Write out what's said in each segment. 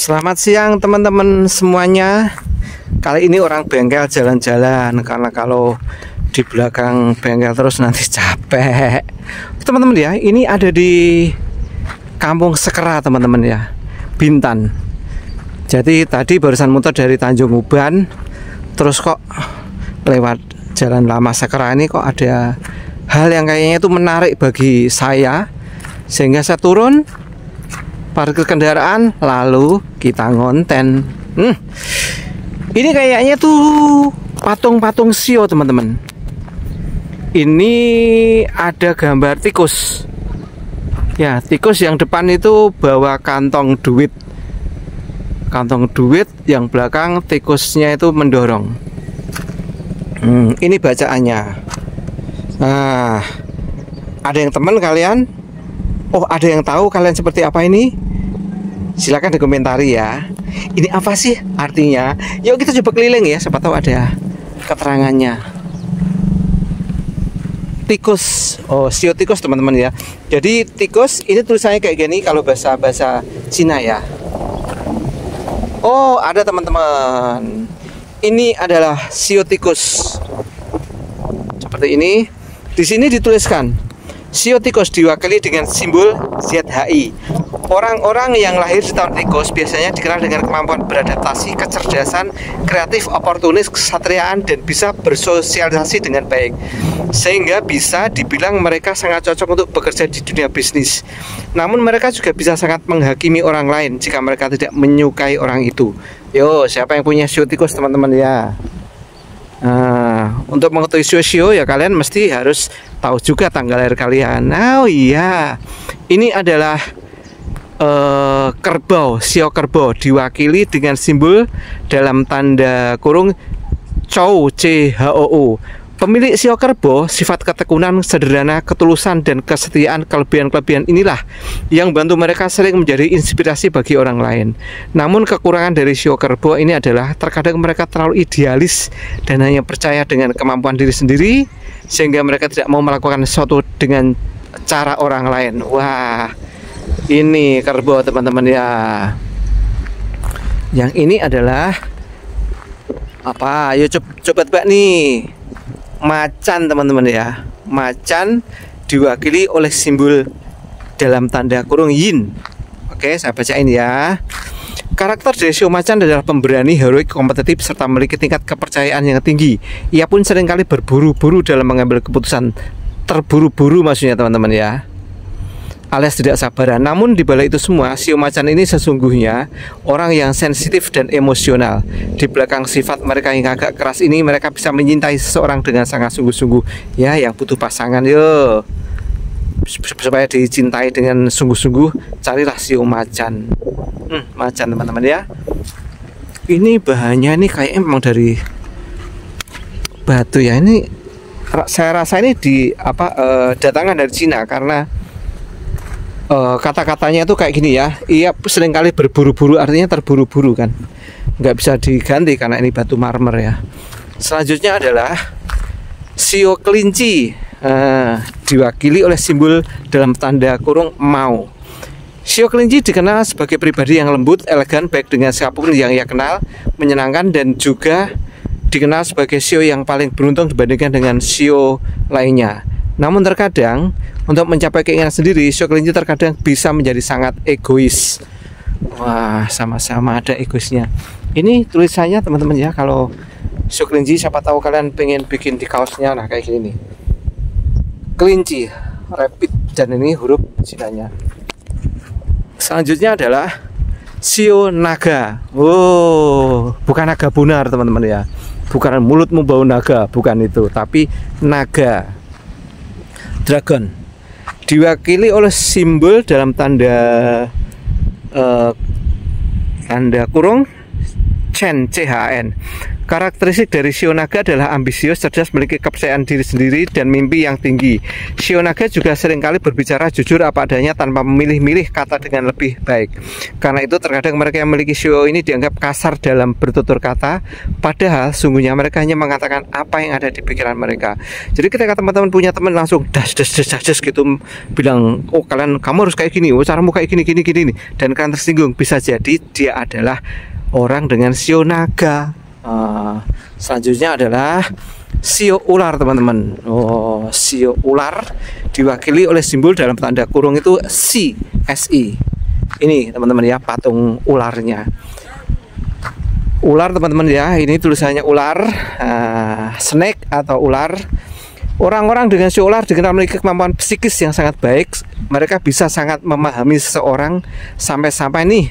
Selamat siang teman-teman semuanya. Kali ini orang bengkel jalan-jalan, karena kalau di belakang bengkel terus nanti capek. Teman-teman ya, ini ada di Kampung Sekera teman-teman ya, Bintan. Jadi tadi barusan muter dari Tanjung Uban, terus kok lewat Jalan Lama Sekera ini kok ada hal yang kayaknya itu menarik bagi saya, sehingga saya turun, parkir kendaraan, lalu kita ngonten. Ini kayaknya tuh patung-patung shio teman-teman. Ini ada gambar tikus. Ya, tikus yang depan itu bawa kantong duit. Kantong duit, yang belakang tikusnya itu mendorong. Ini bacaannya. Nah, ada yang teman kalian? Oh, ada yang tahu kalian seperti apa ini? Silakan dikomentari ya. Ini apa sih artinya? Yuk kita coba keliling ya, siapa tahu ada keterangannya. Tikus, oh shio tikus teman-teman ya. Jadi tikus ini tulisannya kayak gini kalau bahasa Cina ya. Oh, ada teman-teman. Ini adalah shio tikus. Seperti ini. Di sini dituliskan shio tikus diwakili dengan simbol ZHI. Orang-orang yang lahir di tahun tikus biasanya dikenal dengan kemampuan beradaptasi, kecerdasan, kreatif, oportunis, kesatriaan, dan bisa bersosialisasi dengan baik. Sehingga bisa dibilang mereka sangat cocok untuk bekerja di dunia bisnis. Namun mereka juga bisa sangat menghakimi orang lain jika mereka tidak menyukai orang itu. Yo, siapa yang punya shio tikus teman-teman ya? Nah, untuk mengetahui shio ya kalian mesti harus tahu juga tanggal lahir kalian. Oh iya, ini adalah kerbau, shio kerbau diwakili dengan simbol dalam tanda kurung Chou CHOU. Pemilik shio kerbau sifat ketekunan, sederhana, ketulusan, dan kesetiaan. Kelebihan-kelebihan inilah yang bantu mereka sering menjadi inspirasi bagi orang lain. Namun kekurangan dari shio kerbau ini adalah terkadang mereka terlalu idealis dan hanya percaya dengan kemampuan diri sendiri, sehingga mereka tidak mau melakukan sesuatu dengan cara orang lain. Wah, ini kerbau teman-teman ya. Yang ini adalah apa? Ayo coba tebak nih. Macan teman-teman ya. Macan diwakili oleh simbol dalam tanda kurung yin. Oke, saya bacain ya. Karakter dari shio macan adalah pemberani, heroik, kompetitif, serta memiliki tingkat kepercayaan yang tinggi. Ia pun seringkali berburu-buru dalam mengambil keputusan. Terburu-buru maksudnya teman-teman ya, alias tidak sabaran. Namun di balik itu semua, shio macan ini sesungguhnya orang yang sensitif dan emosional. Di belakang sifat mereka yang agak keras ini, mereka bisa menyintai seseorang dengan sangat sungguh-sungguh. Ya, yang butuh pasangan, yo, supaya dicintai dengan sungguh-sungguh, carilah shio macan. Macan teman-teman ya. Ini bahannya nih kayak emang dari batu ya. Ini saya rasa ini datangkan dari Cina, karena kata-katanya itu kayak gini ya. Ia seringkali berburu-buru, artinya terburu-buru kan, nggak bisa diganti karena ini batu marmer ya. Selanjutnya adalah shio kelinci, diwakili oleh simbol dalam tanda kurung mau. Shio kelinci dikenal sebagai pribadi yang lembut, elegan, baik dengan siapapun yang ia kenal, menyenangkan, dan juga dikenal sebagai shio yang paling beruntung dibandingkan dengan shio lainnya. Namun terkadang untuk mencapai keinginan sendiri, shio kelinci terkadang bisa menjadi sangat egois. Wah, sama-sama ada egoisnya. Ini tulisannya teman-teman ya. Kalau shio kelinci, siapa tahu kalian pengen bikin di kaosnya. Nah, kayak gini nih, kelinci rapid, dan ini huruf Cinanya. Selanjutnya adalah shio naga. Oh, bukan naga bunar teman-teman ya. Bukan mulutmu bau naga, bukan itu, tapi naga. Dragon diwakili oleh simbol dalam tanda kurung Chen, CHN. Karakteristik dari shio naga adalah ambisius, cerdas, memiliki kepercayaan diri sendiri, dan mimpi yang tinggi. Shio naga juga seringkali berbicara jujur apa adanya tanpa memilih-milih kata dengan lebih baik. Karena itu terkadang mereka yang memiliki shio ini dianggap kasar dalam bertutur kata, padahal sungguhnya mereka hanya mengatakan apa yang ada di pikiran mereka. Jadi ketika teman-teman punya teman langsung das gitu bilang, oh kalian, kamu harus kayak gini, oh caramu kayak gini, dan kalian tersinggung, bisa jadi dia adalah orang dengan shio naga. Selanjutnya adalah shio ular, teman-teman. Shio ular diwakili oleh simbol dalam tanda kurung itu SI. Ini teman-teman ya, patung ularnya. Ular, teman-teman ya, ini tulisannya ular, snake atau ular. Orang-orang dengan shio ular dikenal memiliki kemampuan psikis yang sangat baik. Mereka bisa sangat memahami seseorang sampai-sampai nih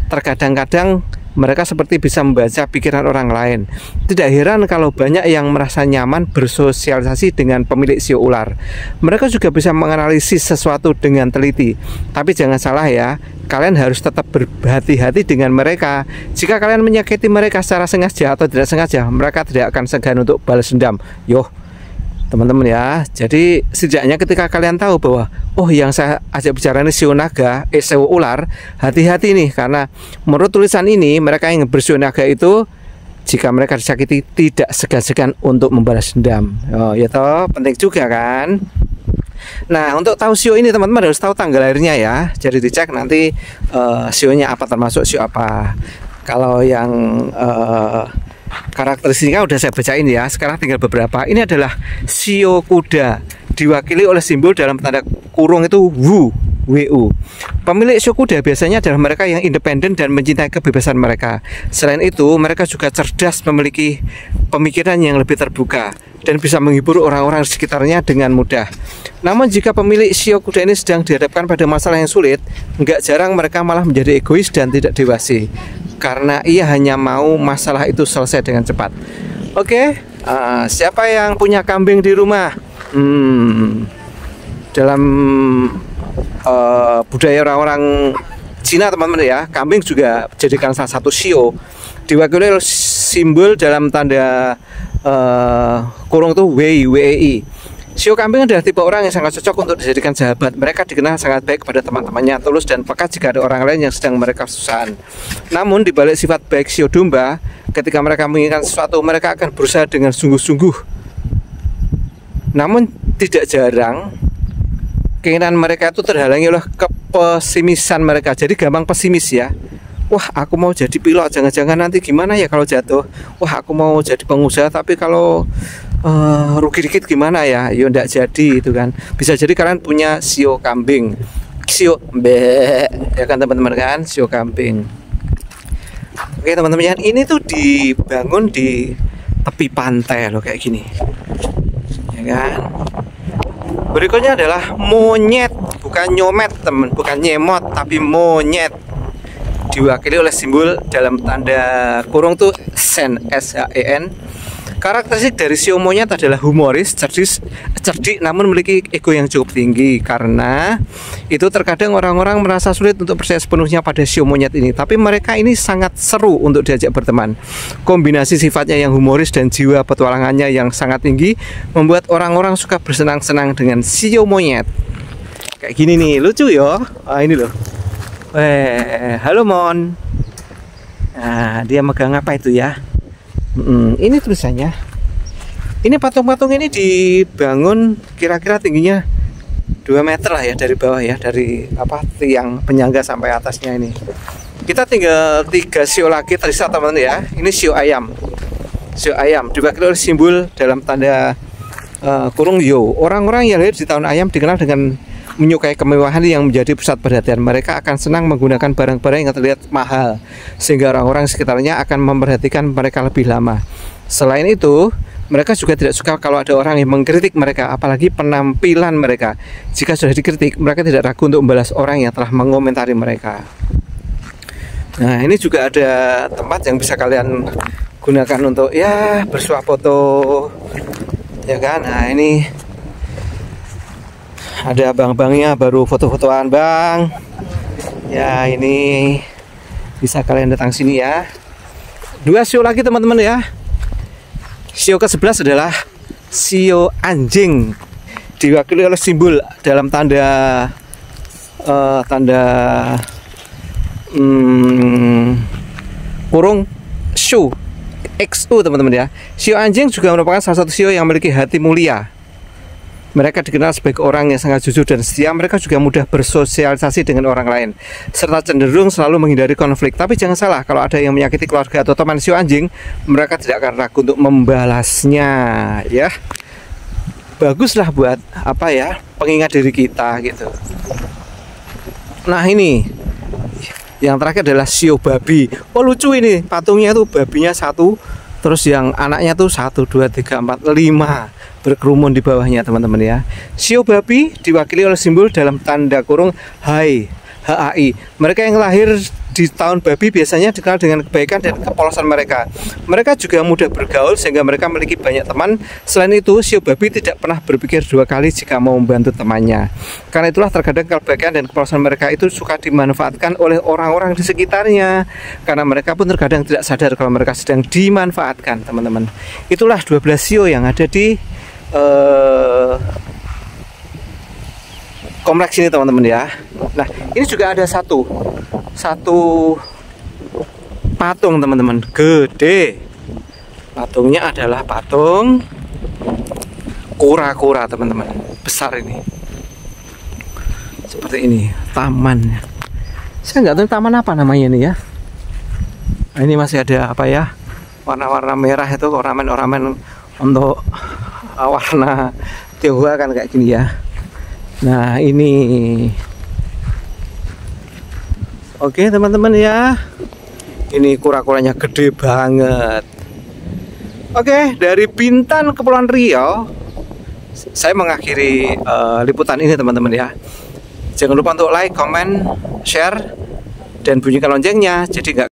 terkadang-kadang mereka seperti bisa membaca pikiran orang lain. Tidak heran kalau banyak yang merasa nyaman bersosialisasi dengan pemilik shio ular. Mereka juga bisa menganalisis sesuatu dengan teliti. Tapi jangan salah ya, kalian harus tetap berhati-hati dengan mereka. Jika kalian menyakiti mereka secara sengaja atau tidak sengaja, mereka tidak akan segan untuk balas dendam. Teman-teman ya, jadi setidaknya ketika kalian tahu bahwa oh yang saya ajak bicara ini shio naga, shio ular, hati-hati nih, karena menurut tulisan ini mereka yang bershio naga itu jika mereka disakiti tidak segan-segan untuk membalas dendam. Ya toh, penting juga kan. Nah, untuk tahu shio ini teman-teman harus tahu tanggal lahirnya ya. Jadi dicek nanti shio-nya apa, termasuk shio apa. Kalau yang karakteristiknya udah saya bacain ya. Sekarang tinggal beberapa. Ini adalah shio kuda, diwakili oleh simbol dalam tanda kurung itu WU. Pemilik shio kuda biasanya adalah mereka yang independen dan mencintai kebebasan mereka. Selain itu, mereka juga cerdas, memiliki pemikiran yang lebih terbuka dan bisa menghibur orang-orang di sekitarnya dengan mudah. Namun jika pemilik shio kuda ini sedang dihadapkan pada masalah yang sulit, nggak jarang mereka malah menjadi egois dan tidak dewasa, karena ia hanya mau masalah itu selesai dengan cepat. Oke, siapa yang punya kambing di rumah? Dalam budaya orang-orang Cina, teman-teman ya, kambing juga dijadikan salah satu shio, diwakili oleh simbol dalam tanda kurung itu WEI. Shio kambing adalah tipe orang yang sangat cocok untuk dijadikan sahabat. Mereka dikenal sangat baik kepada teman-temannya, tulus dan peka jika ada orang lain yang sedang mereka kesusahan. Namun di balik sifat baik shio domba, ketika mereka menginginkan sesuatu, mereka akan berusaha dengan sungguh-sungguh. Namun tidak jarang keinginan mereka itu terhalangi oleh kepesimisan mereka. Jadi gampang pesimis ya. Wah, aku mau jadi pilot, jangan-jangan nanti gimana ya kalau jatuh. Wah, aku mau jadi pengusaha, tapi kalau rugi dikit gimana ya? Ya enggak jadi itu kan. Bisa jadi kalian punya shio kambing, shio ya kan teman-teman kan, shio kambing. Oke teman-teman, ini tuh dibangun di tepi pantai loh kayak gini, ya kan. Berikutnya adalah monyet, bukan nyomet teman, bukan nyemot tapi monyet, diwakili oleh simbol dalam tanda kurung tuh sen, SHEN. Karakteristik dari shio monyet adalah humoris, cerdik, namun memiliki ego yang cukup tinggi. Karena itu terkadang orang-orang merasa sulit untuk percaya sepenuhnya pada shio monyet ini. Tapi mereka ini sangat seru untuk diajak berteman. Kombinasi sifatnya yang humoris dan jiwa petualangannya yang sangat tinggi membuat orang-orang suka bersenang-senang dengan shio monyet. Kayak gini nih, lucu ya. Ini loh. Halo Mon. Nah, dia megang apa itu ya? Ini tulisannya. Ini patung-patung ini dibangun kira-kira tingginya 2 meter lah ya dari bawah ya, dari tiang penyangga sampai atasnya ini. Kita tinggal 3 shio lagi tersisa teman-teman ya. Ini shio ayam. Shio ayam diwakili oleh simbol dalam tanda kurung yo. Orang-orang yang lahir di tahun ayam dikenal dengan menyukai kemewahan yang menjadi pusat perhatian. Mereka akan senang menggunakan barang-barang yang terlihat mahal, sehingga orang-orang sekitarnya akan memperhatikan mereka lebih lama. Selain itu, mereka juga tidak suka kalau ada orang yang mengkritik mereka, apalagi penampilan mereka. Jika sudah dikritik, mereka tidak ragu untuk membalas orang yang telah mengomentari mereka. Nah, ini juga ada tempat yang bisa kalian gunakan untuk ya bersuah foto, ya kan. Nah, ini ada abang-abangnya baru foto-fotoan bang. Ya, ini bisa kalian datang sini ya. Dua sio lagi teman-teman ya. Sio ke-11 adalah sio anjing, diwakili oleh simbol dalam tanda kurung Shu XU teman-teman ya. Sio anjing juga merupakan salah satu sio yang memiliki hati mulia. Mereka dikenal sebagai orang yang sangat jujur dan setia. Mereka juga mudah bersosialisasi dengan orang lain, serta cenderung selalu menghindari konflik. Tapi jangan salah, kalau ada yang menyakiti keluarga atau teman sio anjing, mereka tidak akan ragu untuk membalasnya, ya. Baguslah buat apa ya, pengingat diri kita gitu. Nah ini yang terakhir adalah sio babi. Oh lucu ini, patungnya tuh babinya satu, terus yang anaknya tuh 1, 2, 3, 4, 5 berkerumun di bawahnya teman-teman ya. Sio babi diwakili oleh simbol dalam tanda kurung HAI. Mereka yang lahir di tahun babi biasanya dikenal dengan kebaikan dan kepolosan mereka. Mereka juga mudah bergaul sehingga mereka memiliki banyak teman. Selain itu, sio babi tidak pernah berpikir 2 kali jika mau membantu temannya. Karena itulah terkadang kebaikan dan kepolosan mereka itu suka dimanfaatkan oleh orang-orang di sekitarnya. Karena mereka pun terkadang tidak sadar kalau mereka sedang dimanfaatkan teman-teman. Itulah 12 sio yang ada di kompleks ini teman-teman ya. Nah ini juga ada satu patung teman-teman, gede. Patungnya adalah patung kura-kura teman-teman, besar ini, seperti ini tamannya. Saya nggak tahu taman apa namanya ini ya. Nah, ini masih ada apa ya, warna-warna merah itu, ornamen-ornamen untuk warna Tionghoa kan kayak gini ya. Nah ini oke teman-teman ya, ini kura-kuranya gede banget. Oke, dari Bintan Kepulauan Riau saya mengakhiri liputan ini teman-teman ya. Jangan lupa untuk like, comment, share, dan bunyikan loncengnya jadi nggak